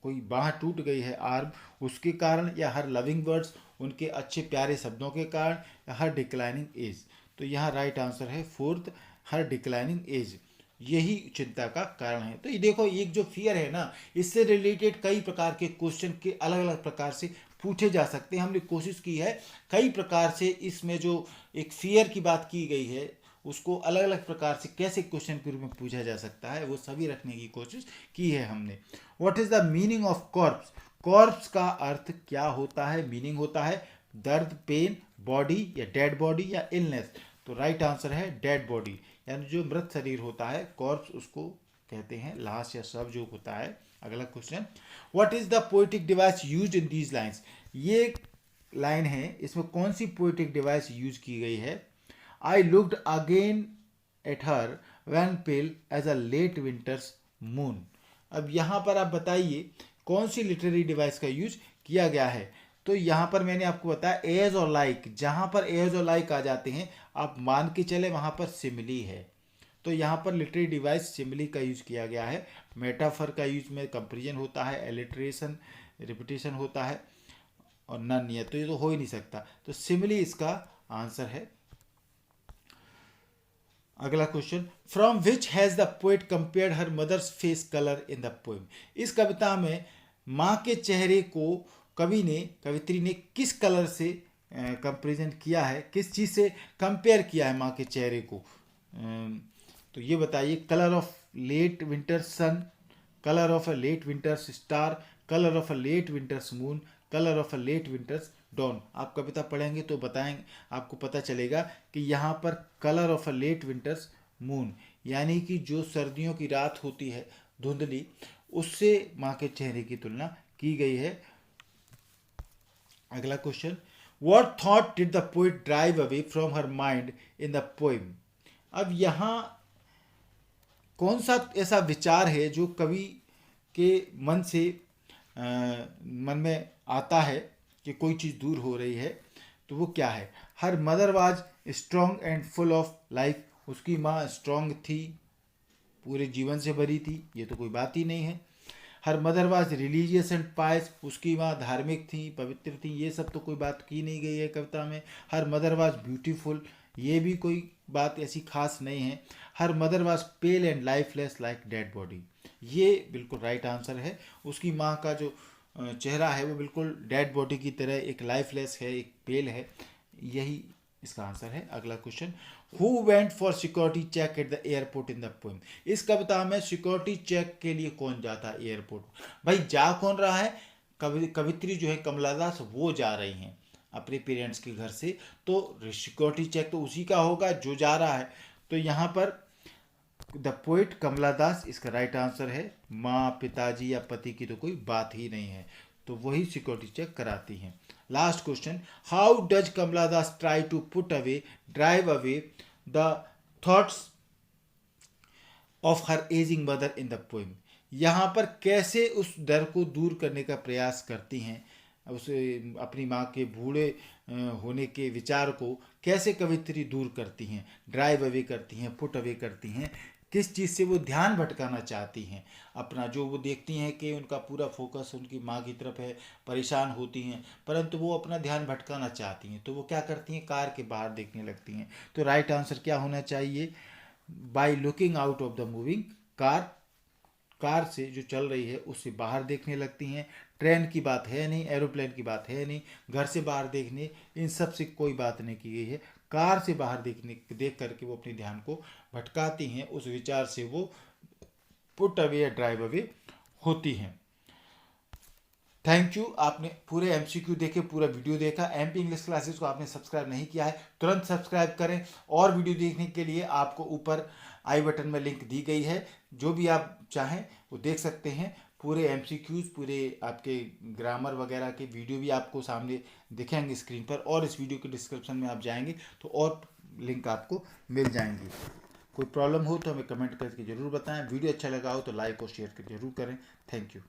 कोई बाँह टूट गई है आर्म उसके कारण, या हर लविंग वर्ड्स उनके अच्छे प्यारे शब्दों के कारण, या हर डिक्लाइनिंग एज। तो यहाँ राइट आंसर है फोर्थ, हर डिक्लाइनिंग एज, यही चिंता का कारण है। तो ये देखो, एक जो फियर है ना, इससे रिलेटेड कई प्रकार के क्वेश्चन के अलग अलग प्रकार से पूछे जा सकते हैं। हमने कोशिश की है कई प्रकार से इसमें जो एक फियर की बात की गई है उसको अलग अलग प्रकार से कैसे क्वेश्चन के रूप में पूछा जा सकता है वो सभी रखने की कोशिश की है हमने। What is the meaning of corps? Corps का अर्थ क्या होता है? मीनिंग होता है दर्द, पेन, बॉडी या डेड बॉडी या इलनेस। तो राइट आंसर है डेड बॉडी, यानी जो मृत शरीर होता है, कॉर्प्स उसको कहते हैं, लाश या शव जो होता है। अगला question, what is the poetic device used in these lines? ये लाइन है, इसमें कौन सी पोएटिक डिवाइस यूज की गई है? I looked again at her wan pale as a late winter's moon. अब यहाँ पर आप बताइए कौन सी लिटरेरी डिवाइस का यूज किया गया है? तो यहाँ पर मैंने आपको बताया एज और लाइक, जहाँ पर एज और लाइक आ जाते हैं आप मान के चले वहाँ पर सिमिली है। तो यहाँ पर लिटरेरी डिवाइस सिमिली का यूज किया गया है। मेटाफर का यूज में कंपेरिजन होता है, एलिट्रेशन रिपीटेशन होता है, और नन नहीं है, तो ये तो हो ही नहीं सकता। तो सिमिली इसका आंसर है। अगला question, from which has the poet compared her mother's face colour in the poem? इस कविता में माँ के चेहरे को कवित्री ने किस कलर से कंपेरिजन किया है, किस चीज़ से कंपेयर किया है माँ के चेहरे को? तो ये बताइए, colour of late winter sun, colour of a late winter's star, colour of a late winter's moon, colour of a late winter's dawn. आप कविता पढ़ेंगे तो बताएंगे, आपको पता चलेगा कि यहाँ पर colour of a late winter's moon, यानी कि जो सर्दियों की रात होती है धुंधली, उससे माँ के चेहरे की तुलना की गई है। अगला question, what thought did the poet drive away from her mind in the poem? अब यहाँ कौन सा ऐसा विचार है जो कवि के मन में आता है कि कोई चीज़ दूर हो रही है? तो वो क्या है? Her mother was strong and full of life, उसकी माँ स्ट्रॉन्ग थी, पूरे जीवन से भरी थी, ये तो कोई बात ही नहीं है। Her mother was religious and पायस, उसकी माँ धार्मिक थी, पवित्र थी, ये सब तो कोई बात की नहीं गई है कविता में। हर मदर वाज ब्यूटीफुल, ये भी कोई बात ऐसी खास नहीं है। Her mother was pale and lifeless like dead body, ये बिल्कुल राइट आंसर है। उसकी माँ का जो चेहरा है वो बिल्कुल डेड बॉडी की तरह एक लाइफलेस है, एक पेल है, यही इसका आंसर है। अगला question, who went for security check at the airport in the poem? इस कविता में सिक्योरिटी चेक के लिए कौन जाता है एयरपोर्ट? भाई जा कौन रहा है? कवित्री जो है कमला दास, वो जा रही हैं अपने पेरेंट्स के घर से, तो सिक्योरिटी चेक तो उसी का होगा जो जा रहा है। तो यहाँ पर द पोएट कमला दास इसका राइट आंसर है। माँ, पिताजी या पति की तो कोई बात ही नहीं है, तो वही सिक्योरिटी चेक कराती हैं। Last question, how does Kamala Das try to put away drive away the thoughts of her ageing mother in the poem? यहाँ पर कैसे उस डर को दूर करने का प्रयास करती हैं, उसे अपनी माँ के बूढ़े होने के विचार को कैसे कवित्री दूर करती हैं, ड्राइव अवे करती हैं, पुट अवे करती हैं? किस चीज़ से वो ध्यान भटकाना चाहती हैं अपना? जो वो देखती हैं कि उनका पूरा फोकस उनकी माँ की तरफ है, परेशान होती हैं, परंतु वो अपना ध्यान भटकाना चाहती हैं, तो वो क्या करती हैं? कार के बाहर देखने लगती हैं। तो राइट आंसर क्या होना चाहिए? By looking out of the moving car, car से जो चल रही है उससे बाहर देखने लगती हैं। ट्रेन की बात है नहीं, एरोप्लेन की बात है नहीं, घर से बाहर देखने, इन सब से कोई बात नहीं की गई है। कार से बाहर देख करके वो अपने ध्यान को भटकाती हैं, उस विचार से वो पुट अवे या ड्राइव अवे होती हैं। थैंक यू, आपने पूरे एमसीक्यू देखे, पूरा वीडियो देखा। एमपी इंग्लिश क्लासेस को आपने सब्सक्राइब नहीं किया है तुरंत सब्सक्राइब करें, और वीडियो देखने के लिए आपको ऊपर आई बटन में लिंक दी गई है, जो भी आप चाहें वो देख सकते हैं। पूरे एमसीक्यूज, पूरे आपके ग्रामर वगैरह के वीडियो भी आपको सामने दिखेंगे स्क्रीन पर, और इस वीडियो के डिस्क्रिप्शन में आप जाएंगे तो और लिंक आपको मिल जाएंगी। कोई प्रॉब्लम हो तो हमें कमेंट करके ज़रूर बताएं। वीडियो अच्छा लगा हो तो लाइक और शेयर जरूर करें। Thank you.